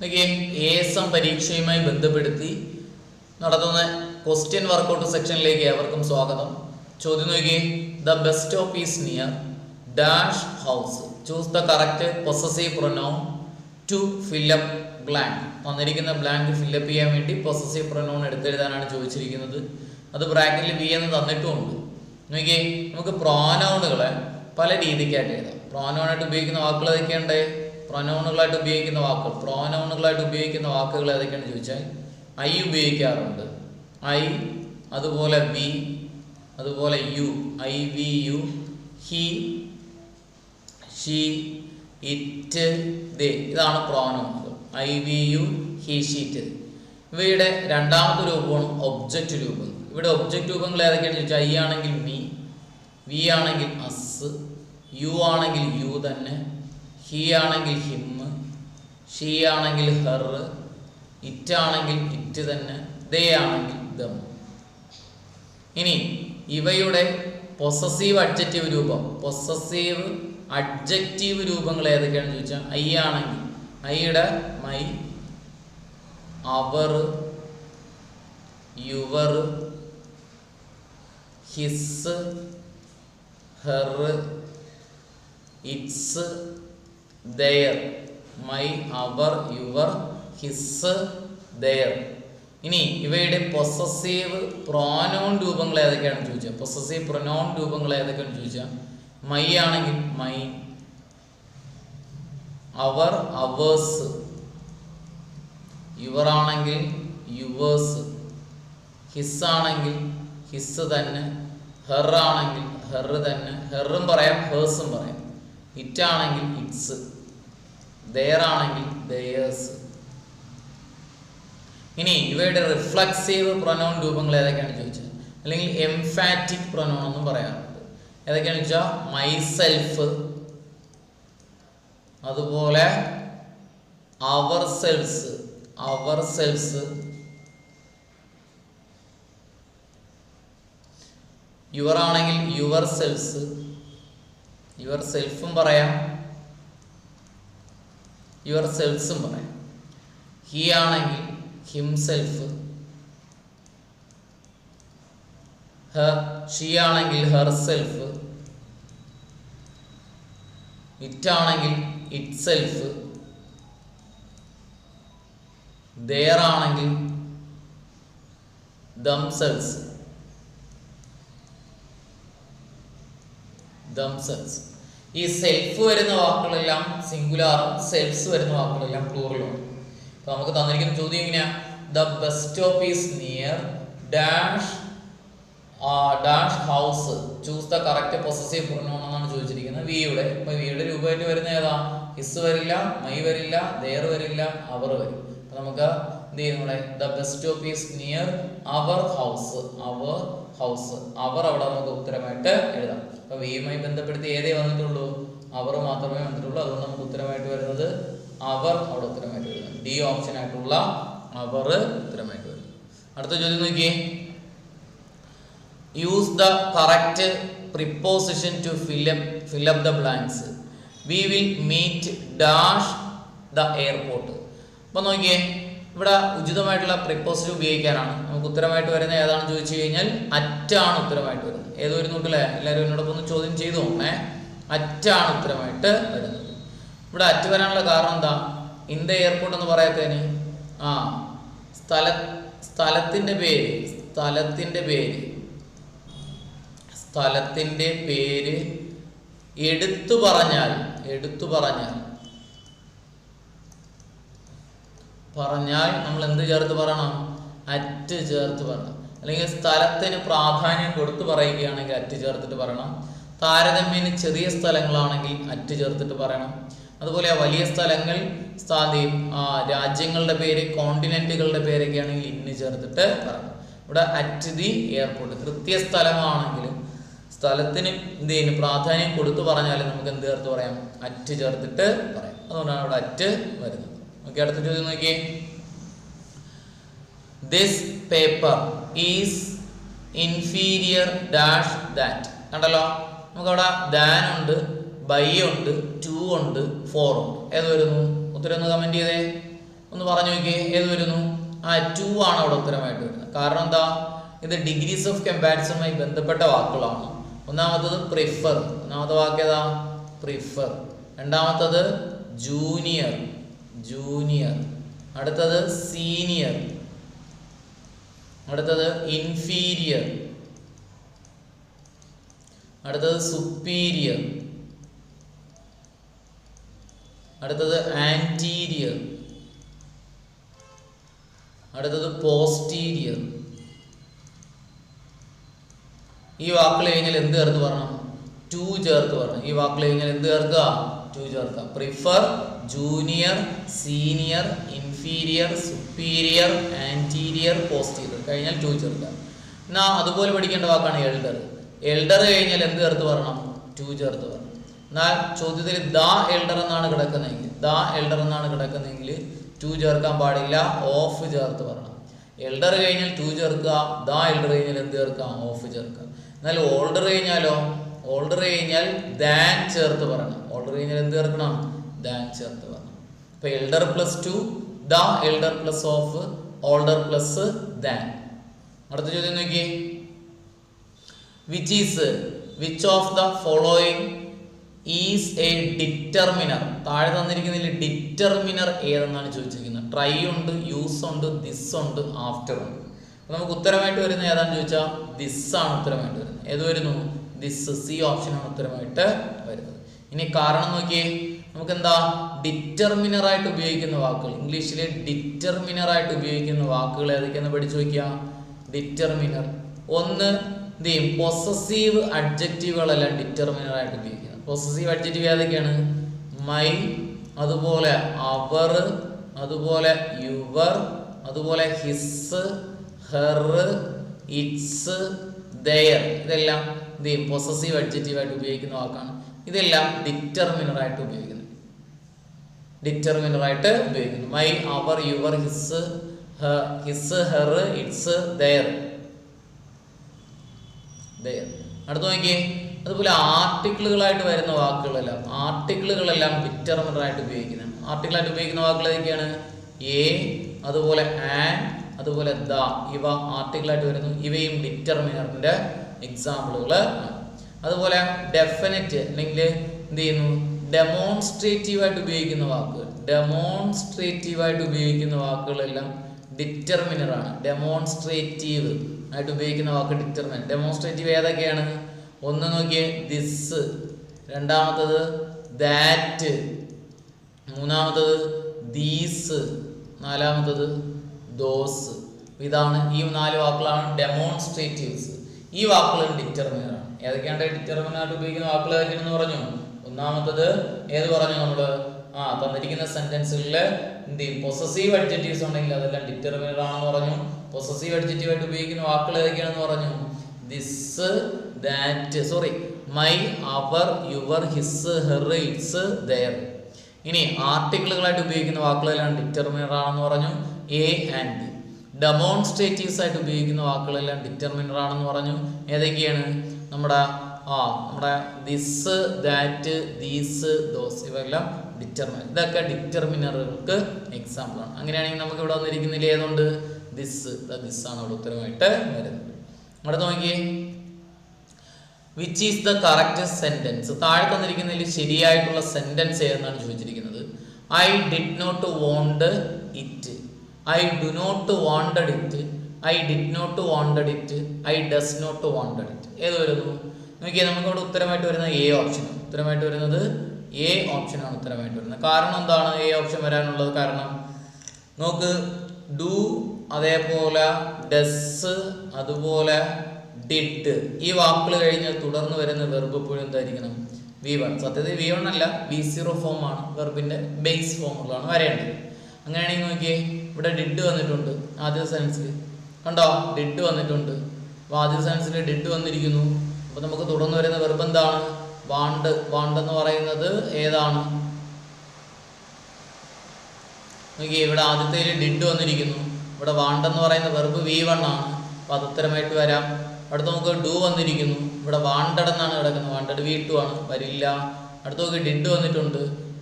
ASM പരീക്ഷയുമായി ബന്ധപ്പെടുത്തി നടത്തുന്ന question workout സെക്ഷനിലേക്ക് ഏവർക്കും സ്വാഗതം. ചോദ്യം നോക്കിയേ. The bus stop is near dash house. Choose the correct possessive pronoun to fill up blank. തന്നിരിക്കുന്ന ബ്ലാങ്ക് ഫില്ലപ്പ് ചെയ്യാൻ വേണ്ടി പൊസസീവ് പ്രൊനൗൺ എടുത്തെഴുതാനാണ് ചോദിച്ചിരിക്കുന്നത്. അത് ബ്രാക്കറ്റിൽ ബി എന്ന് തന്നിട്ടുമുണ്ട്. നോക്കിയേ, നമുക്ക് പ്രോനൗണുകളെ പല രീതിക്കായിട്ട് എഴുതാം. പ്രോനൗണായിട്ട് ഉപയോഗിക്കുന്ന വാക്കുകൾ ഏതൊക്കെയുണ്ട്? പ്രൊനൗണുകളായിട്ട് ഉപയോഗിക്കുന്ന വാക്കുകൾ, പ്രോനൗണുകളായിട്ട് ഉപയോഗിക്കുന്ന വാക്കുകൾ ഏതൊക്കെയാണെന്ന് ചോദിച്ചാൽ ഐ ഉപയോഗിക്കാറുണ്ട്. ഐ, അതുപോലെ വി, അതുപോലെ you. I, we, you. He, she, it, they. ഇതാണ് പ്രോനൗണുകൾ. I, we, you, he, she, it. ഇവയുടെ രണ്ടാമത്തെ രൂപമാണ് ഒബ്ജക്റ്റ് രൂപങ്ങൾ. ഇവിടെ ഒബ്ജക്റ്റ് രൂപങ്ങൾ ഏതൊക്കെയാണെന്ന് ചോദിച്ചാൽ ഐ ആണെങ്കിൽ മീ, വി ആണെങ്കിൽ അസ്, യു ആണെങ്കിൽ യു തന്നെ, ഹി ആണെങ്കിൽ ഹിം, ഷീ ആണെങ്കിൽ ഹെർ, ഇറ്റ് ആണെങ്കിൽ ഇറ്റ് തന്നെ, ദേ ആണെങ്കിൽ ദം. ഇനി ഇവയുടെ പൊസസീവ് അഡ്ജക്റ്റീവ് രൂപം, പൊസസീവ് അഡ്ജക്റ്റീവ് രൂപങ്ങൾ ഏതൊക്കെയാണെന്ന് ചോദിച്ചാൽ ഐ ആണെങ്കിൽ ഐയുടെ my, our, your, his, her, its, their. My, our, your, his, their. ഇനി ഇവയുടെ പൊസസീവ് പ്രൊനൗൺ രൂപങ്ങൾ ഏതൊക്കെയാണെന്ന് ചോദിച്ചാൽ, പൊസസീവ് പ്രൊനൗൺ രൂപങ്ങൾ ഏതൊക്കെയാണെന്ന് ചോദിച്ചാൽ മൈ ആണെങ്കിൽ മൈൻ, അവർ, അവേഴ്സ്, യുവർ ആണെങ്കിൽ യുവേഴ്സ്, ഹിസ് ആണെങ്കിൽ ഹിസ് തന്നെ, ഹെർ ആണെങ്കിൽ ഹെർ തന്നെ, ഹെറും പറയാം ഹേഴ്സും പറയാം, ഇറ്റ് ആണെങ്കിൽ ഇറ്റ്സ്, ദെയർ ആണെങ്കിൽ ദെയേഴ്സ്. ഇനി ഇവയുടെ റിഫ്ലക്സീവ് പ്രൊനൗൺ രൂപങ്ങൾ ഏതൊക്കെയാണെന്ന് ചോദിച്ചാൽ, അല്ലെങ്കിൽ എംഫാറ്റിക് പ്രൊനൗൺ എന്നും പറയാറുണ്ട്. ഏതൊക്കെയാണെന്ന് വെച്ചാൽ മൈസെൽഫ്, അതുപോലെ our selves, our selves, your ആണെങ്കിൽ യുവർ സെൽസ്, യുവർ സെൽഫും പറയാം, യുവർ സെൽസും പറയാം. ഹി ആണെങ്കിൽ ഹിംസെൽഫ്, ഷീ ആണെങ്കിൽ ഹെർ സെൽഫ്, ഇറ്റ് ആണെങ്കിൽ ഇറ്റ് സെൽഫ്, ദെയർ ആണെങ്കിൽ ദംസെൽസ്, ദംസെൽസ്. ഈ സെൽഫ് വരുന്ന വാക്കുകളെല്ലാം സിംഗുലാറും സെൽസ് വരുന്ന വാക്കുകളെല്ലാം പ്ലൂറലുമാണ്. അപ്പോൾ നമുക്ക് തന്നിരിക്കുന്ന ചോദ്യം എങ്ങനെയാ? The bus stop is near dash dash house. Choose the correct possessive pronoun എന്നാണ് ചോദിച്ചിരിക്കുന്നത് വിയുടെ. അപ്പോൾ വിയുടെ രൂപമായിട്ട് വരുന്ന ഏതാ? ഹിസ് വരില്ല, മൈ വരില്ല, ദെയർ വരില്ല, അവർ വരും. അപ്പോൾ നമുക്ക് എന്ത് ചെയ്യും? നമ്മുടെ the bus stop is near our house, our house, our അവിടെ നമുക്ക് ഉത്തരമായിട്ട് എഴുതാം. അപ്പോൾ വിയുമായി ബന്ധപ്പെടുത്തി ഏതേ വന്നിട്ടുള്ളൂ? അവർ മാത്രമേ വന്നിട്ടുള്ളൂ. അതുകൊണ്ട് നമുക്ക് ഉത്തരമായിട്ട് വരുന്നത് അവർ അവിടെ ഉത്തരമായിട്ട് വരുന്നത്. ഡി ഓപ്ഷൻ ആയിട്ടുള്ള അവർ ഉത്തരമായിട്ട് വരുന്നത്. അടുത്ത ചോദ്യം നോക്കിയേ. Use the correct preposition to fill up the blanks. We will meet dash the airport. അപ്പം നോക്കിയേ, ഇവിടെ ഉചിതമായിട്ടുള്ള പ്രിപ്പോസിഷൻ ഉപയോഗിക്കാനാണ്. നമുക്ക് ഉത്തരമായിട്ട് വരുന്നത് ഏതാണെന്ന് ചോദിച്ചു കഴിഞ്ഞാൽ അറ്റാണ് ഉത്തരമായിട്ട് വരുന്നത്. ഏത് വരുന്നുണ്ടല്ലേ? എല്ലാവരും എന്നോടൊപ്പം ഒന്ന് ചോദ്യം ചെയ്തു നോക്കണേ. അറ്റാണ് ഉത്തരമായിട്ട് വരുന്നത്. ഇവിടെ അറ്റ് വരാനുള്ള കാരണം എന്താ? ഇൻ ദ എയർപോർട്ട് എന്ന് പറയാത്തതിന് സ്ഥലത്തിൻ്റെ പേര് എടുത്തു പറഞ്ഞാൽ നമ്മൾ എന്ത് ചേർത്ത് പറയണം? അറ്റ് ചേർത്ത് പറയണം. അല്ലെങ്കിൽ സ്ഥലത്തിന് പ്രാധാന്യം കൊടുത്തു പറയുകയാണെങ്കിൽ അറ്റ് ചേർത്തിട്ട് പറയണം. താരതമ്യേന ചെറിയ സ്ഥലങ്ങളാണെങ്കിൽ അറ്റ് ചേർത്തിട്ട് പറയണം. അതുപോലെ വലിയ സ്ഥലങ്ങൾ, രാജ്യങ്ങളുടെ പേര്, കോണ്ടിനെന്റുകളുടെ പേരൊക്കെ ആണെങ്കിൽ ഇന്ന് ചേർത്തിട്ട് പറയണം. ഇവിടെ അറ്റ് ദി എയർപോർട്ട്. കൃത്യസ്ഥലമാണെങ്കിലും സ്ഥലത്തിന് എന്ത് ചെയ്യുന്നു? പ്രാധാന്യം കൊടുത്തു പറഞ്ഞാലും നമുക്ക് എന്ത് ചേർത്ത് പറയാം? അറ്റ് ചേർത്തിട്ട് പറയാം. അതുകൊണ്ടാണ് ഇവിടെ അറ്റ് വരുന്നത്. ഓക്കെ, അടുത്ത ചോദ്യം നോക്കിയേ. This paper is inferior dash that. കണ്ടല്ലോ, നമുക്കവിടെ ദാൻ ഉണ്ട്, ബൈ ഉണ്ട്, ടു ഉണ്ട്, ഫോർ ഉണ്ട്. ഏത് വരുന്നു? ഉത്തരം ഒന്ന് കമന്റ് ചെയ്തേ. ഒന്ന് പറഞ്ഞു നോക്കിയേ, ഏത് വരുന്നു? 2 ആണ് അവിടെ ഉത്തരമായിട്ട് വരുന്നത്. കാരണം എന്താ? ഇത് ഡിഗ്രീസ് ഓഫ് കമ്പാരിസണുമായി ബന്ധപ്പെട്ട വാക്കുകളാണ്. ഒന്നാമത്തത് പ്രിഫർ, ഒന്നാമത്തെ വാക്ക് ഏതാ? പ്രിഫർ. രണ്ടാമത്തത് ജൂനിയർ, ജൂനിയർ. അടുത്തത് സീനിയർ, അടുത്തത് ഇൻഫീരിയർ, അടുത്തത് സുപ്പീരിയർ, അടുത്തത് ആൻറ്റീരിയർ, അടുത്തത് പോസ്റ്റീരിയർ. ഈ വാക്കുകൾ കഴിഞ്ഞാൽ എന്ത് ചേർത്ത് പറയണം? 2 ചേർത്ത് പറയണം. ഈ വാക്കുകൾ കഴിഞ്ഞാൽ എന്ത് ചേർക്കുക? 2 ചേർക്കുക. Prefer, junior, senior, inferior, superior, anterior, posterior കഴിഞ്ഞാൽ 2 ചേർക്കുക. എന്നാൽ അതുപോലെ പഠിക്കേണ്ട വാക്കാണ് എൽഡർ. എൽഡർ കഴിഞ്ഞാൽ എന്ത് ചേർത്ത് പറയണം? 2 ചേർത്ത് പറയണം. എന്നാൽ ചോദ്യത്തിൽ ദ എൽഡർ എന്നാണ് കിടക്കുന്നതെങ്കിൽ, ദ എൽഡർ എന്നാണ് കിടക്കുന്നതെങ്കിൽ 2 ചേർക്കാൻ പാടില്ല, ഓഫ് ചേർത്ത് പറയണം. എൽഡർ കഴിഞ്ഞാൽ 2 ചേർക്കുക, ദ എൽഡർ കഴിഞ്ഞാൽ എന്ത് ചേർക്കുക? ഓഫ് ചേർക്കുക. എന്നാൽ ഓൾഡർ കഴിഞ്ഞാലോ? ഓൾഡർ കഴിഞ്ഞാൽ ദാൻ ചേർത്ത് പറയണം. ഓൾഡർ കഴിഞ്ഞാൽ എന്ത് ചേർക്കണം? ദാൻ ചേർത്ത് പറയണം. ഇപ്പൊ elder plus 2, the elder plus of, older plus than. അടുത്ത ചോദ്യം നോക്കിയേ. Which of the following is A determiner? താഴെ തന്നിരിക്കുന്നതിൽ ഡിറ്റർമിനർ ഏതെന്നാണ് ചോദിച്ചിരിക്കുന്നത്. ട്രൈ ഉണ്ട്, യൂസ് ഉണ്ട്, ദിസ് ഉണ്ട്, ആഫ്റ്റർ ഉണ്ട്. നമുക്ക് ഉത്തരമായിട്ട് വരുന്നത് ഏതാണെന്ന് ചോദിച്ചാൽ ദിസ് ആണ് ഉത്തരമായിട്ട് വരുന്നത്. ഏത് വരുന്നു? ദിസ്, സി ഓപ്ഷനാണ് ഉത്തരമായിട്ട് വരുന്നത്. ഇനി കാരണം നോക്കിയേ, നമുക്ക് എന്താ ഡിറ്റർമിനർ ആയിട്ട് ഉപയോഗിക്കുന്ന വാക്കുകൾ, ഇംഗ്ലീഷിലെ ഡിറ്റർമിനർ ആയിട്ട് ഉപയോഗിക്കുന്ന വാക്കുകൾ ഏതൊക്കെയാണെന്ന് പഠിച്ചു നോക്കിയാ. ഡിറ്റർമിനർ ഒന്ന് പൊസസീവ് അഡ്ജക്റ്റീവുകളെല്ലാം ഡിറ്റർമിനർ ആയിട്ട് ഉപയോഗിക്കുന്നത്. പൊസസീവ് അഡ്ജക്റ്റീവ് ഏതൊക്കെയാണ്? മൈ, അതുപോലെ അവർ, അതുപോലെ യുവർ, അതുപോലെ ഹിസ്, ഹെർ, ഇറ്റ്സ്, ദെയർ. ഇതെല്ലാം പൊസസീവ് അഡ്ജക്റ്റീവ് ആയിട്ട് ഉപയോഗിക്കുന്ന വാക്കാണ്. ഇതെല്ലാം ഡിറ്റർമിനർ ആയിട്ട് ഉപയോഗിക്കുന്നത്. ഡിറ്റർമിനർ ആയിട്ട് ഉപയോഗിക്കുന്നു. My, our, your, his, her, its, their. അടുത്ത് നോക്കിയേ. അതുപോലെ ആർട്ടിക്കിളുകളായിട്ട് വരുന്ന വാക്കുകളെല്ലാം ഡിറ്റർമിനർ ആയിട്ട് ഉപയോഗിക്കുന്നത്. ആർട്ടിക്കിളായിട്ട് ഉപയോഗിക്കുന്ന വാക്കുകൾ ഏതൊക്കെയാണ്? എ, അതുപോലെ ആൻ, അതുപോലെ ദ. ഇവ ആർട്ടിക്കിളായിട്ട് വരുന്നു. ഇവയും ഡിറ്റർമിനറിന്റെ എക്സാമ്പിളുകൾ ആണ്. അതുപോലെ ഡെഫിനറ്റ് അല്ലെങ്കിൽ എന്ത് ചെയ്യുന്നു? ഡെമോൺസ്ട്രേറ്റീവ് ആയിട്ട് ഉപയോഗിക്കുന്ന വാക്കുകൾ. ഡെമോൺസ്ട്രേറ്റീവ് ആയിട്ട് ഉപയോഗിക്കുന്ന വാക്കുകളെല്ലാം ഡിറ്റർമിനർ ആണ്. ഡെമോൺസ്ട്രേറ്റീവ് ആയിട്ട് ഉപയോഗിക്കുന്ന വാക്ക് ഡിറ്റർമിനർ. ഡെമോൺസ്ട്രേറ്റീവ് ഏതൊക്കെയാണ്? ഒന്ന് നോക്കിയേ, ദിസ്. രണ്ടാമത്തത് ദാറ്റ്. മൂന്നാമത്തത് ദീസ്. നാലാമത്തത് ദോസ്. ഇതാണ് ഈ 4 വാക്കുകളാണ് ഡെമോൺസ്ട്രേറ്റീവ്സ്. ഈ വാക്കുകൾ ഡിറ്റർമിനർ ആണ്. ഏതൊക്കെയാണ് ഡിറ്റർമിനർ ആയിട്ട് ഉപയോഗിക്കുന്ന വാക്കുകൾ ഏതൊക്കെയാണെന്ന് പറഞ്ഞു? ഒന്നാമത്തത് ഏത് പറഞ്ഞു നമ്മൾ? തന്നിരിക്കുന്ന സെന്റൻസുകളിൽ പൊസസീവ് അഡ്ജക്റ്റീവ്സ് ഉണ്ടെങ്കിൽ അതെല്ലാം ഡിറ്റർമിനർ ആണെന്ന് പറഞ്ഞു. പൊസസീവ് അഡ്ജക്റ്റീവ് ആയിട്ട് ഉപയോഗിക്കുന്ന വാക്കുകൾ ഏതൊക്കെയാണെന്ന് പറഞ്ഞു? This, that, my, our, your, his, her, its, their. ഇനി ആർട്ടിക്കിളുകളായിട്ട് ഉപയോഗിക്കുന്ന വാക്കുകളെല്ലാം ഡിറ്റർമിനർ ആണെന്ന് പറഞ്ഞു. A and B. ഡെമോൺസ്ട്രേറ്റീവ്സ് ആയിട്ട് ഉപയോഗിക്കുന്ന വാക്കുകളെല്ലാം ഡിറ്റർമിനർ ആണെന്ന് പറഞ്ഞു. ഏതൊക്കെയാണ്? നമ്മുടെ ദിസ്, ദാറ്റ്, ദീസ്, ദോസ്. ഇവയെല്ലാം ഡിറ്റർമിനർ. ഇതൊക്കെ ഡിറ്റർമിനറുകൾക്ക് എക്സാമ്പിൾ ആണ്. അങ്ങനെയാണെങ്കിൽ നമുക്ക് ഇവിടെ വന്നിരിക്കുന്നതിൽ ഏതുണ്ട്? ദിസ്. ദിസ് ആണ് ഇവിടെ ഉത്തരമായിട്ട് വരുന്നത്. അവിടെ നോക്കിയേ. Which is the correct sentence? താഴെ തന്നിരിക്കുന്നതിൽ ശരിയായിട്ടുള്ള സെന്റൻസ് ഏതെന്നാണ് ചോദിച്ചിരിക്കുന്നത്. I did not want it, I do not wanted it, I did not wanted it, I does not wanted it. ഏത് വരുന്നു നോക്കിയാൽ നമുക്കവിടെ ഉത്തരമായിട്ട് വരുന്ന എ ഓപ്ഷൻ. ഉത്തരമായിട്ട് വരുന്നത് എ ഓപ്ഷനാണ് ഉത്തരമായിട്ട് വരുന്നത്. കാരണം എന്താണ് എ ഓപ്ഷൻ വരാനുള്ളത്? കാരണം നോക്ക്, ഡു, അതേപോലെ ഡസ്, അതുപോലെ ഡിഡ്. ഈ വാക്കുകൾ കഴിഞ്ഞാൽ തുടർന്ന് വരുന്ന വെർബ് എപ്പോഴും എന്തായിരിക്കണം? V1. സത്യത്തിൽ V1 അല്ല, V0 ഫോം ആണ്. വെർബിന്റെ ബേസ് ഫോമുകളാണ് വരേണ്ടത്. അങ്ങനെയാണെങ്കിൽ നോക്കിയേ, ഇവിടെ ഡിഡ് വന്നിട്ടുണ്ട് ആദ്യ സെൻസിൽ. കണ്ടോ? ഡിഡ് വന്നിട്ടുണ്ട്. അപ്പോൾ ആദ്യ സെൻസിൽ ഡിഡ് വന്നിരിക്കുന്നു. അപ്പോൾ നമുക്ക് തുടർന്ന് വരുന്ന വെർബ് എന്താണ്? വാണ്ട്. വാണ്ടെന്ന് പറയുന്നത് ഏതാണ്? നോക്കിയേ, ഇവിടെ ആദ്യത്തേൽ ഡിഡ് വന്നിരിക്കുന്നു. ഇവിടെ വാണ്ടെന്ന് പറയുന്ന വെർബ് V1 ആണ്. അപ്പോൾ അത് ഉത്തരമായിട്ട് വരാം. അടുത്ത നമുക്ക് ഡു വന്നിരിക്കുന്നു. ഇവിടെ വാണ്ടഡ് എന്നാണ് കിടക്കുന്നത്. വാണ്ടഡ് V2 ആണ്, വരില്ല. അടുത്ത നോക്കി ഡിഡ് വന്നിട്ടുണ്ട്.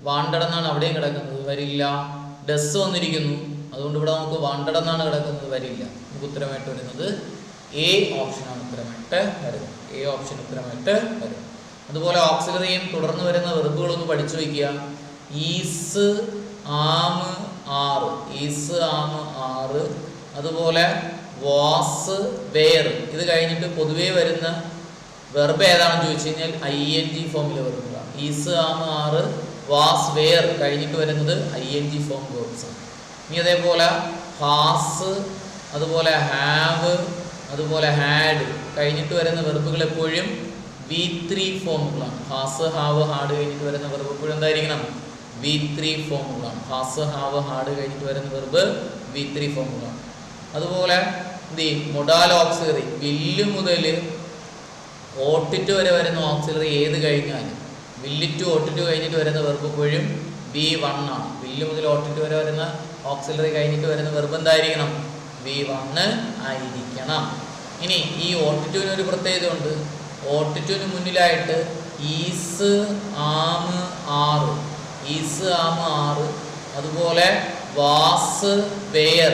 വാണ്ടഡ് എന്നാണ് അവിടെയും കിടക്കുന്നത്, വരില്ല. ഡസ് വന്നിരിക്കുന്നു. അതുകൊണ്ട് ഇവിടെ നമുക്ക് വാണ്ടഡ് എന്നാണ് കിടക്കുന്നത്, വരില്ല. നമുക്ക് ഉത്തരമായിട്ട് വരുന്നത് എ ഓപ്ഷനാണ് ഉത്തരമായിട്ട് വരുന്നത്. എ ഓപ്ഷൻ ഉത്തരമായിട്ട് വരും. അതുപോലെ ഓക്സിലറിയും തുടർന്ന് വരുന്ന വെർബുകളൊന്ന് പഠിച്ചു വയ്ക്കുക. ഈസ്, ആം, ആറ്. ഈസ്, ആം, ആറ്. അതുപോലെ വാസ്, വേർ. ഇത് കഴിഞ്ഞിട്ട് പൊതുവേ വരുന്ന വെർബ് ഏതാണെന്ന് ചോദിച്ചു കഴിഞ്ഞാൽ ING ഫോമിലെ വെർബുകളാണ്. ഈസ്, ആം, ആറ്, വാസ്, വേർ കഴിഞ്ഞിട്ട് വരുന്നത് ING ഫോം വേർബ്സ് ആണ്. ഇനി അതേപോലെ ഹാസ്, അതുപോലെ ഹാവ്, അതുപോലെ ഹാഡ് കഴിഞ്ഞിട്ട് വരുന്ന വെർബുകൾ എപ്പോഴും V3 ഫോമുകളാണ്. ഹാസ്, ഹാവ്, ഹാഡ് കഴിഞ്ഞിട്ട് വരുന്ന വെർബ് എപ്പോഴും എന്തായിരിക്കണം? V3 ഫോമുകളാണ്. ഹാസ്, ഹാവ്, ഹാഡ് കഴിഞ്ഞിട്ട് വരുന്ന വെർബ് V3 ഫോമുകളാണ്. അതുപോലെ മൊഡാൽ ഓക്സിലറി വില്ല് മുതൽ ഓട്ടിറ്റ് വരെ വരുന്ന ഓക്സിലറി ഏത് കഴിഞ്ഞാലും വില്ല് ടു ഓട്ടിറ്റ് കഴിഞ്ഞിട്ട് വരുന്ന വെർബ് എപ്പോഴും V1 ആണ്. വില്ല് മുതൽ ഓട്ടിറ്റ് വരെ വരുന്ന ഓക്സിലറി കഴിഞ്ഞിട്ട് വരുന്ന വെർബ് എന്തായിരിക്കണം? V1 ആയിരിക്കണം. ഇനി ഈ ഓട്ടിറ്റുവിന് ഒരു പ്രത്യേകത ഉണ്ട്. ഓട്ടിറ്റുവിന് മുന്നിലായിട്ട് ഈസ്, ആം, ആറ്. ഈസ്, ആം, ആറ്. അതുപോലെ വാസ്, വേർ.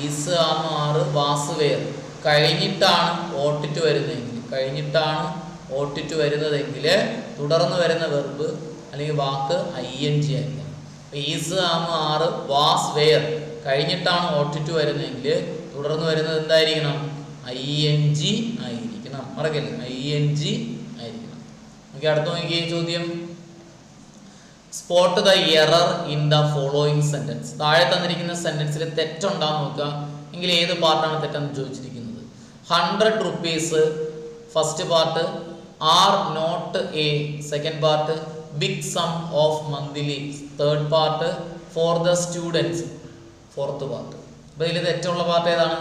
ഈസ്, ആം, ആറ്, വാസ്, വേർ കഴിഞ്ഞിട്ടാണ് ഓട്ടിറ്റ് വരുന്നതെങ്കിൽ തുടർന്ന് വരുന്ന വെർബ് അല്ലെങ്കിൽ വാക്ക് ING ആയിരിക്കണം. ഈസ്, ആം, ആറ്, വാസ്, വേർ കഴിഞ്ഞിട്ടാണ് ഓട്ടിറ്റ് വരുന്നതെങ്കിൽ തുടർന്ന് വരുന്നത് എന്തായിരിക്കണം? ING ആയിരിക്കണം. മറക്കല്ലേ, ING ആയിരിക്കണം. നമുക്ക് അടുത്ത നോക്കിയ ചോദ്യം. Spot the error in the following sentence. താഴെ തന്നിരിക്കുന്ന സെന്റൻസിൽ തെറ്റുണ്ടാന്ന് നോക്കുക. എങ്കിൽ ഏത് പാർട്ടാണ് തെറ്റെന്ന് ചോദിച്ചിരിക്കുന്നത്. 100 rupees first part, are not a second part, big sum of monthly third part, for the students fourth part. അപ്പോൾ ഇതിൽ തെറ്റുള്ള പാർട്ട് ഏതാണ്?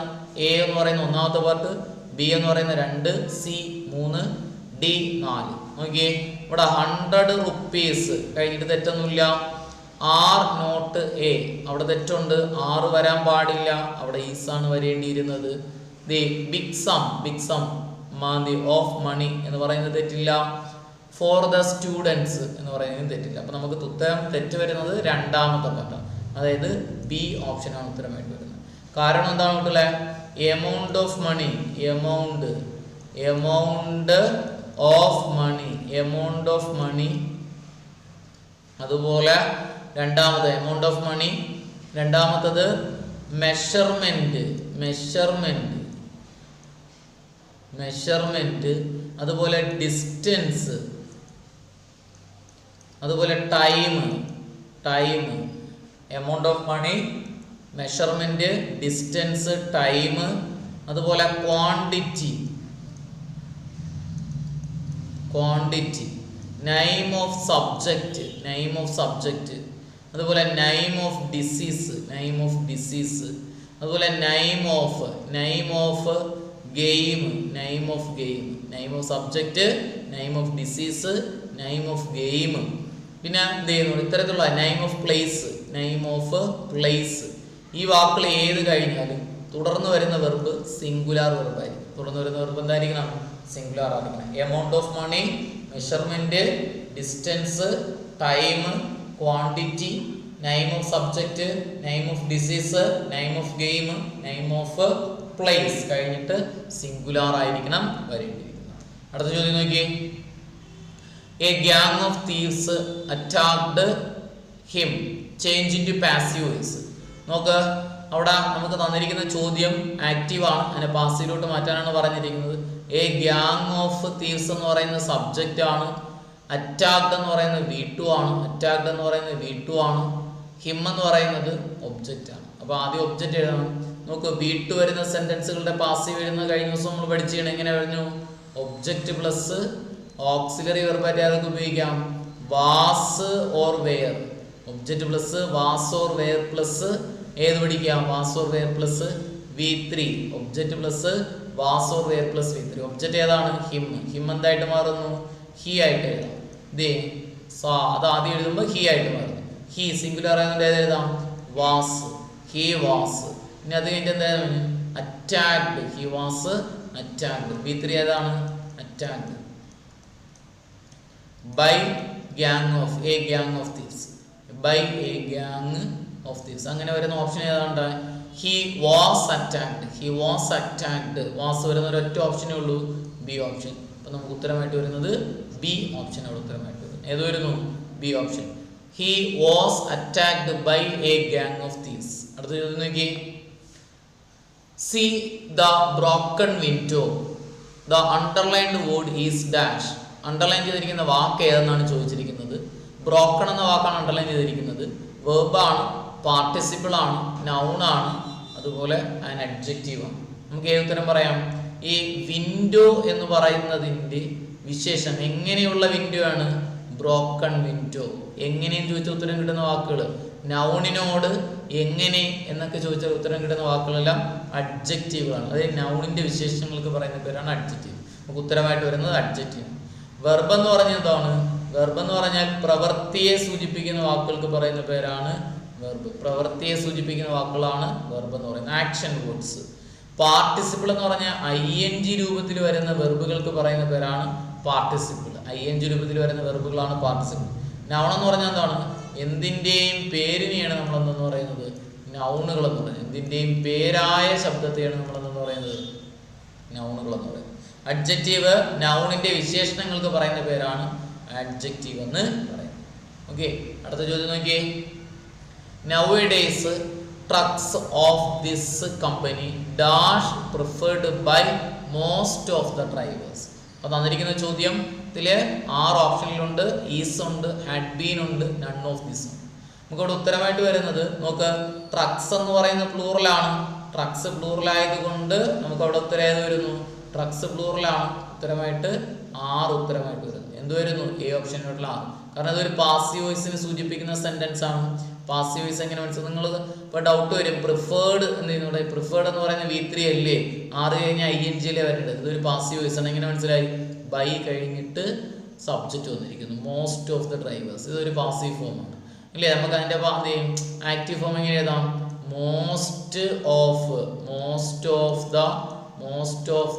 എ എന്ന് പറയുന്ന ഒന്നാമത്തെ പാർട്ട്, ബി എന്ന് പറയുന്ന 2, സി 3, ഡി 4. നോക്കിയേ, ഇവിടെ 100 rupees കഴിഞ്ഞിട്ട് തെറ്റൊന്നുമില്ല. ആർ നോട്ട് എ അവിടെ തെറ്റുണ്ട്, ആറ് വരാൻ പാടില്ല, അവിടെ ഈസാണ് വരേണ്ടിയിരുന്നത്. ബിഗ് സം ഓഫ് മണി എന്ന് പറയുന്നത് തെറ്റില്ല. ഫോർ ദ സ്റ്റുഡൻസ് എന്ന് പറയുന്നത് തെറ്റില്ല. അപ്പം നമുക്ക് ഉത്തരം തെറ്റ് വരുന്നത് രണ്ടാമത്തെ പാർട്ടാണ്, അതായത് ബി ഓപ്ഷനാണ് ഉത്തരമായിട്ട് വരുന്നത്. കാരണം എന്താണ് കുട്ടികളെ? Amount of money, amount of money. അതുപോലെ രണ്ടാമത് എമൗണ്ട് ഓഫ് മണി, രണ്ടാമത്തത് മെഷർമെന്റ്, അതുപോലെ ഡിസ്റ്റൻസ്, അതുപോലെ time. Amount of money, measurement, distance, time. അതുപോലെ ക്വാണ്ടിറ്റി, നെയിം ഓഫ് സബ്ജക്റ്റ്, അതുപോലെ നെയിം ഓഫ് ഡിസീസ്, അതുപോലെ name of game, name of subject, name of disease, name of game. പിന്നെ എന്ത് ചെയ്യുന്നു? ഇത്തരത്തിലുള്ള നെയിം ഓഫ് പ്ലേസ്, ഈ വാക്കുകൾ ഏത് കഴിഞ്ഞാലും തുടർന്ന് വരുന്ന വെർബ് സിംഗുലാർ വെർബായിരിക്കും. തുടർന്ന് വരുന്ന വെർബ് എന്തായിരിക്കണം? സിംഗുലാർ ആയിരിക്കണം. Amount of money, measurement, distance, time, quantity, name of subject, name of disease, name of game, name of place കഴിഞ്ഞിട്ട് സിംഗുലാർ ആയിരിക്കണം വരേണ്ടിയിരിക്കുന്നത്. അടുത്ത ചോദ്യം നോക്കിയേ. A gang of thieves attacked him, change into passive voice. നോക്ക്, അവിടെ നമുക്ക് തന്നിരിക്കുന്ന ചോദ്യം ആക്റ്റീവാണ്, അതിനെ പാസീവിലോട്ട് മാറ്റാനാണ് പറഞ്ഞിരിക്കുന്നത്. എ ഗ്യാങ് ഓഫ് തീവ്സ് എന്ന് പറയുന്ന സബ്ജക്റ്റ് ആണ്, അറ്റാക്ക്ഡ് എന്ന് പറയുന്നത് V2 ആണ്, ഹിം എന്ന് പറയുന്നത് ഒബ്ജക്റ്റ് ആണ്. അപ്പോൾ ആദ്യം ഒബ്ജക്റ്റ് എഴുതണം. നോക്ക്, V2 വരുന്ന സെന്റൻസുകളുടെ പാസീവ് എഴുതുന്ന കഴിഞ്ഞ ദിവസം നമ്മൾ പഠിച്ചാണ്. എങ്ങനെ പറഞ്ഞു? ഒബ്ജക്റ്റ് പ്ലസ് ഓക്സിലറി വെർബായിട്ട് അതൊക്കെ ഉപയോഗിക്കാം. Was or were, object plus was or were plus ഏത് പഠിക്കാം? Was or were plus V3, object plus was or were plus V3. Object ഏതാണ്? ഹിം എന്തായിട്ട് മാറുന്നു? ഹി ആയിട്ട് എഴുതാം. അത് ആദ്യം എഴുതുമ്പോൾ ഹി ആയിട്ട് മാറുന്നു. ഹി സിംഗുലർ ആയതുകൊണ്ട് ഏത് എഴുതാം? Was, he was. ഇനി അത് കഴിഞ്ഞിട്ട് എന്തായാലും attacked, he was attacked. V3 ഏതാണ്? Attacked. By gang of, a gang of thieves, by a gang of thieves. അങ്ങനെ വരുന്ന ഓപ്ഷൻ ഏതാണ്ട് he was attacked. He was attacked. Was വരുന്ന ഒരൊറ്റ ഓപ്ഷനേ ഉള്ളൂ, ബി ഓപ്ഷൻ. അപ്പം നമുക്ക് ഉത്തരമായിട്ട് വരുന്നത് ബി ഓപ്ഷൻ അവിടെ ഉത്തരമായിട്ട് വരുന്നത്. ഏത് വരുന്നു? B option. He was attacked by a gang of thieves. അടുത്ത ചോദ്യം നോക്കി. See the broken window. The underlined word is dash. Underline ചെയ്തിരിക്കുന്ന വാക്ക് ഏതെന്നാണ് ചോദിച്ചിരിക്കുന്നത്. ബ്രോക്കൺ എന്ന വാക്കാണ് അണ്ടർലൈൻ ചെയ്തിരിക്കുന്നത്. വെർബാണ്, പാർട്ടിസിപ്പിൾ ആണ്, നൗൺ ആണ്, അതുപോലെ ആൻ അഡ്ജക്റ്റീവ് ആണ്. നമുക്ക് ഏത് ഉത്തരം പറയാം? ഈ വിൻഡോ എന്ന് പറയുന്നതിൻ്റെ വിശേഷം എങ്ങനെയുള്ള വിൻഡോ ആണ്? Broken window. എങ്ങനെയും ചോദിച്ച ഉത്തരം കിട്ടുന്ന വാക്കുകൾ, നൗണിനോട് എങ്ങനെ എന്നൊക്കെ ചോദിച്ചാൽ ഉത്തരം കിട്ടുന്ന വാക്കുകളെല്ലാം അഡ്ജക്റ്റീവുകളാണ്. അതായത് നൗണിന്റെ വിശേഷങ്ങൾക്ക് പറയുന്ന പേരാണ് അഡ്ജക്റ്റീവ്. നമുക്ക് ഉത്തരമായിട്ട് വരുന്നത് അഡ്ജക്റ്റീവ്. വെർബ് എന്ന് പറഞ്ഞാൽ എന്താണ്? വെർബ് എന്ന് പറഞ്ഞാൽ പ്രവൃത്തിയെ സൂചിപ്പിക്കുന്ന വാക്കുകൾക്ക് പറയുന്ന പേരാണ് വെർബ്. പ്രവൃത്തിയെ സൂചിപ്പിക്കുന്ന വാക്കുകളാണ് വെർബ് എന്ന് പറയുന്നത്, ആക്ഷൻ വേർഡ്സ്. പാർട്ടിസിപ്പിൾ എന്ന് പറഞ്ഞാൽ ING രൂപത്തിൽ വരുന്ന വെർബുകൾക്ക് പറയുന്ന പേരാണ് പാർട്ടിസിപ്പിൾ. ING രൂപത്തിൽ വരുന്ന വെർബുകളാണ് പാർട്ടിസിപ്പിൾ. നൗൺ എന്ന് പറഞ്ഞാൽ എന്താണ്? എന്തിൻ്റെയും പേരിനെയാണ് നമ്മൾ എന്തെന്ന് പറയുന്നത്? നൗണുകൾ എന്ന് പറയുന്നത്. എന്തിൻ്റെയും പേരായ ശബ്ദത്തെയാണ് നമ്മൾ എന്തെന്ന് പറയുന്നത്? നൗണുകൾ എന്ന് പറയുന്നത്. അഡ്ജക്റ്റീവ് നൗണിന്റെ വിശേഷണങ്ങൾക്ക് പറയുന്ന പേരാണ് അഡ്ജക്റ്റീവ് എന്ന് പറയുന്നത്. ഓക്കെ, അടുത്ത ചോദ്യം നോക്കിയേ. Nowadays trucks of this company dash preferred by most of the drivers. അപ്പോൾ തന്നിരിക്കുന്ന ചോദ്യം ഇതില് 6 ഓപ്ഷനിലുണ്ട്. ഈസ് ഉണ്ട്, ഹാഡ് ബീൻ ഉണ്ട്, നൺ ഓഫ് ദിസ് ഉണ്ട്. നമുക്കവിടെ ഉത്തരമായിട്ട് വരുന്നത് നോക്ക്. ട്രക്സ് എന്ന് പറയുന്ന പ്ലൂറലാണ്. ട്രക്സ് പ്ലൂറലായതുകൊണ്ട് നമുക്ക് അവിടെ ഉത്തരം ഏത് വരുന്നു? ട്രക്സ് പ്ലൂറലാണ്. ഉത്തരമായിട്ട് 6 ഉത്തരമായിട്ട് വരുന്നു. എന്ത് വരുന്നു? എ ഓപ്ഷനിലോട്ടുള്ള 6. കാരണം അതൊരു പാസീവ് വോയിസിനെ സൂചിപ്പിക്കുന്ന സെന്റൻസ് ആണ്. പാസീവ് വോയിസ് എങ്ങനെ മനസ്സിലാവും? നിങ്ങൾ ഇപ്പോൾ ഡൗട്ട് വരും. പ്രിഫേർഡ് എന്ത് ചെയ്യുന്നു? പ്രിഫേർഡ് എന്ന് പറയുന്ന V3 അല്ലേ? 6 കഴിഞ്ഞാൽ ING വരേണ്ടത്. ഇതൊരു പാസീവ് വോയിസ് ആണ്. എങ്ങനെ മനസ്സിലായി? ബൈ കഴിഞ്ഞിട്ട് സബ്ജക്റ്റ് വന്നിരിക്കുന്നു. Most of the drivers. ഇതൊരു പാസീവ് ഫോമാണ് ഇല്ലേ? നമുക്ക് അതിൻ്റെ എന്ത് ചെയ്യും? ആക്റ്റീവ് ഫോം എങ്ങനെ എഴുതാം? Most of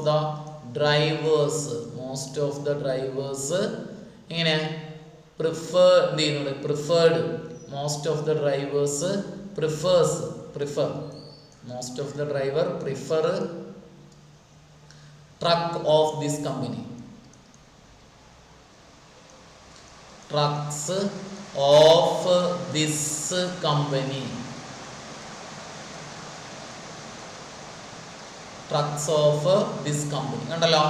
the drivers. Most of the drivers എങ്ങനെ? പ്രിഫർ എന്ത് ചെയ്യുന്നുണ്ട്? Preferred. Most of the drivers prefer. Most of the driver prefer truck of this company. Trucks of this company. Trucks of this company. കണ്ടല്ലോ,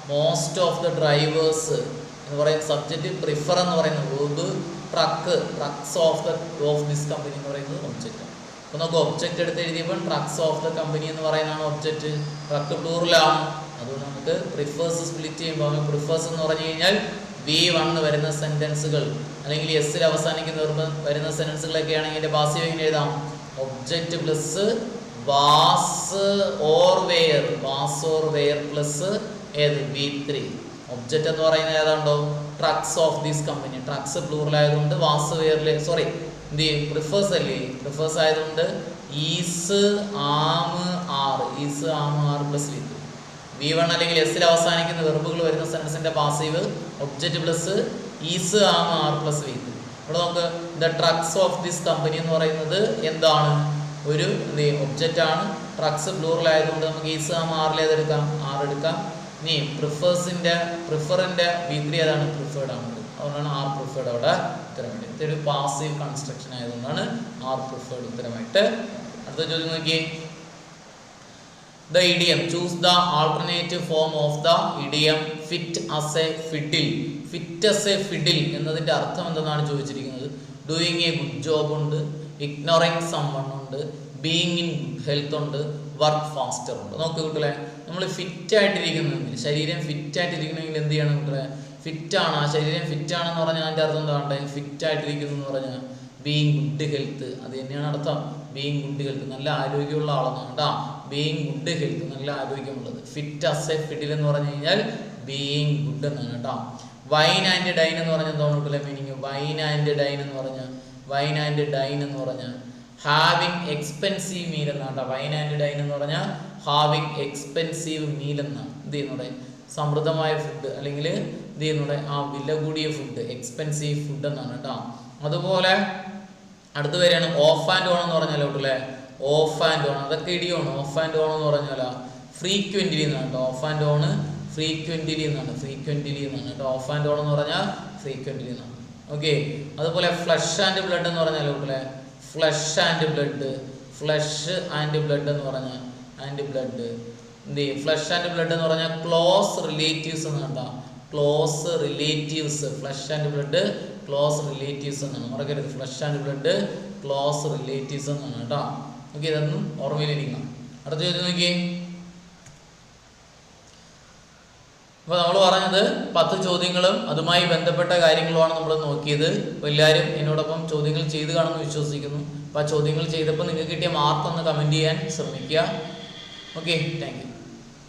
most of the drivers എന്ന് പറയുന്ന subject, prefer എന്ന് പറയുന്ന verb, trucks of this company എന്ന് പറയുന്നത് object. അപ്പോൾ നമുക്ക് object എടുത്ത് എഴുതിയപ്പോൾ ട്രക്സ് ഓഫ് ദ കമ്പനി എന്ന് പറയുന്നതാണ് ഒബ്ജക്റ്റ്. ട്രക്ക് പ്ലൂറലാണ്. അതുകൊണ്ട് നമുക്ക് പ്രിഫേഴ്സ് സ്പ്ലിറ്റ് ചെയ്യുമ്പോൾ പ്രിഫേഴ്സ് എന്ന് പറഞ്ഞു കഴിഞ്ഞാൽ V1 വരുന്ന സെന്റൻസുകൾ അല്ലെങ്കിൽ എസ്സിൽ അവസാനിക്കുന്ന വരുന്ന സെന്റൻസുകളൊക്കെ ആണെങ്കിൽ എൻ്റെ പാസീവ് എങ്ങനെ എഴുതാം? Object plus was or were plus ഏത്? V3. ഒബ്ജക്റ്റ് എന്ന് പറയുന്നത് ഏതാണ്ടോ? Trucks of this company. Trucks plural ആയതുകൊണ്ട് വാസ് വെയറിലെ എന്ത് ചെയ്യും? പ്രിഫേഴ്സ് അല്ലേ? പ്രിഫേഴ്സ് ആയതുകൊണ്ട് is am are plus V3. V1 അല്ലെങ്കിൽ എസ്സിൽ അവസാനിക്കുന്ന വെർബുകൾ വരുന്ന സെൻറ്റൻസിന്റെ passive object plus is am are plus V3. ഇവിടെ നമുക്ക് the trucks of this company എന്ന് പറയുന്നത് എന്താണ്? ഒരു ഒബ്ജക്റ്റ് ആണ്. ട്രക്സ് പ്ലൂറൽ ആയതുകൊണ്ട് നമുക്ക് ഈസ് ആം ആറിൽ ഏതെടുക്കാം? ആർ എടുക്കാം. ഇനി പ്രിഫറിന്റെ V3 ഏതാണ്? പ്രിഫേർഡ് ആണ്. അതുകൊണ്ടാണ് ആർ പ്രിഫേർഡ് അവിടെ ഉത്തരമായിട്ട്. ഇതൊരു പാസീവ് കൺസ്ട്രക്ഷൻ ആയതുകൊണ്ടാണ് ആർ പ്രിഫേർഡ് ഉത്തരമായിട്ട്. അടുത്ത ചോദ്യം നോക്കിയേ. The idiom. Choose the alternative form of the idiom fit as a fiddle. Fit as a fiddle എന്നതിൻ്റെ അർത്ഥം എന്തെന്നാണ് ചോദിച്ചിരിക്കുന്നത്. ഡൂയിങ് എ ഗുഡ് ജോബ് ഉണ്ട്, ഇഗ്നോറിങ് സമ്മൺ ഉണ്ട്, ബീയിങ് ഇൻ ഗുഡ് ഹെൽത്ത് ഉണ്ട്, വർക്ക് ഫാസ്റ്റർ ഉണ്ട്. നോക്ക് കുട്ടികളെ, നമ്മൾ ഫിറ്റ് ആയിട്ടിരിക്കുന്നെങ്കിൽ, ശരീരം ഫിറ്റ് ആയിട്ടിരിക്കണമെങ്കിൽ എന്ത് ചെയ്യണം കുട്ടികളെ? ഫിറ്റാണ്. ആ ശരീരം ഫിറ്റാണെന്ന് പറഞ്ഞാൽ അതിൻ്റെ അർത്ഥം എന്താണ്? ഫിറ്റ് ആയിട്ടിരിക്കുന്നു എന്ന് പറഞ്ഞാൽ ബീയിങ് ഗുഡ് ഹെൽത്ത്. അത് തന്നെയാണ് അർത്ഥം. ബീയിങ് ഗുഡ് ഹെൽത്ത്, നല്ല ആരോഗ്യമുള്ള ആളെന്നാണ് കേട്ടോ. ബീയിങ് ഗുഡ് ഹെൽത്ത്, നല്ല ആരോഗ്യമുള്ളത്. ഫിറ്റ് അസ് എ ഫിഡിൽ എന്ന് പറഞ്ഞു കഴിഞ്ഞാൽ ബീയിങ് ഗുഡ് എന്നാണ് കേട്ടോ. വൈൻ ആൻഡ് ഡൈൻ എന്ന് പറഞ്ഞാൽ എന്താണ് കുട്ടികളെ മീനിങ്? വൈൻ ആൻഡ് ഡൈൻ എന്ന് പറഞ്ഞാൽ ഹാവിങ് എക്സ്പെൻസീവ് മീൽ എന്നാണ് കേട്ടോ. വൈൻ ആൻഡ് ഡൈൻ എന്ന് പറഞ്ഞാൽ ഹാവിങ് എക്സ്പെൻസീവ് മീൽ എന്നാണ്. എന്ത് ചെയ്യുന്നുടെ? സമൃദ്ധമായ ഫുഡ് അല്ലെങ്കിൽ എന്ത് ചെയ്യുന്നുടെ? ആ വില കൂടിയ ഫുഡ്, എക്സ്പെൻസീവ് ഫുഡ് എന്നാണ് കേട്ടോ. അതുപോലെ അടുത്ത് വരികയാണ് ഓഫ് ആൻഡ് ഓൺ എന്ന് പറഞ്ഞാൽ കേട്ടോ. ഓഫ് ആൻഡ് ഓൺ അതൊക്കെ ഇടിയാണ്. ഓഫ് ആൻഡ് ഓൺ എന്ന് പറഞ്ഞാൽ ഫ്രീക്വൻ്റ്ലി എന്നാണ് കേട്ടോ. ഓഫ് ആൻഡ് ഓൺ ഫ്രീക്വൻ്റ്ലി എന്നാണ്. ഫ്രീക്വൻ്റ്ലി എന്നാണ് കേട്ടോ. ഓഫ് ആൻഡ് ഓൺ എന്ന് പറഞ്ഞാൽ ഫ്രീക്വൻ്റ്ലി എന്നാണ്. ഓക്കെ. അതുപോലെ ഫ്ലഷ് ആൻഡ് ബ്ലഡ് എന്ന് പറഞ്ഞാൽ കേട്ടോ. Flesh and blood. Flesh and blood എന്ന് പറഞ്ഞാൽ ആൻഡ് ബ്ലഡ് എന്ത് ചെയ്യും? ഫ്ലഷ് ആൻഡ് ബ്ലഡ് എന്ന് പറഞ്ഞാൽ ക്ലോസ് റിലേറ്റീവ്സ് എന്നാണ് കേട്ടോ. Close relatives. Flesh and blood close relatives എന്നാണ്. മറക്കരുത്. Flesh and blood close relatives എന്നാണ് കേട്ടോ. ഓക്കെ. ഇതൊന്നും ഓർമ്മയിലിരിക്കണം. അടുത്ത ചോദ്യം നോക്കിയേ. അപ്പോൾ നമ്മൾ പറഞ്ഞത് 10 ചോദ്യങ്ങളും അതുമായി ബന്ധപ്പെട്ട കാര്യങ്ങളുമാണ് നമ്മൾ നോക്കിയത്. അപ്പോൾ എല്ലാവരും എന്നോടൊപ്പം ചോദ്യങ്ങൾ ചെയ്ത് കാണുമെന്ന് വിശ്വസിക്കുന്നു. അപ്പോൾ ആ ചോദ്യങ്ങൾ ചെയ്തപ്പോൾ നിങ്ങൾക്ക് കിട്ടിയ മാർക്ക് ഒന്ന് കമൻറ്റ് ചെയ്യാൻ ശ്രമിക്കുക. ഓക്കെ. Thank you.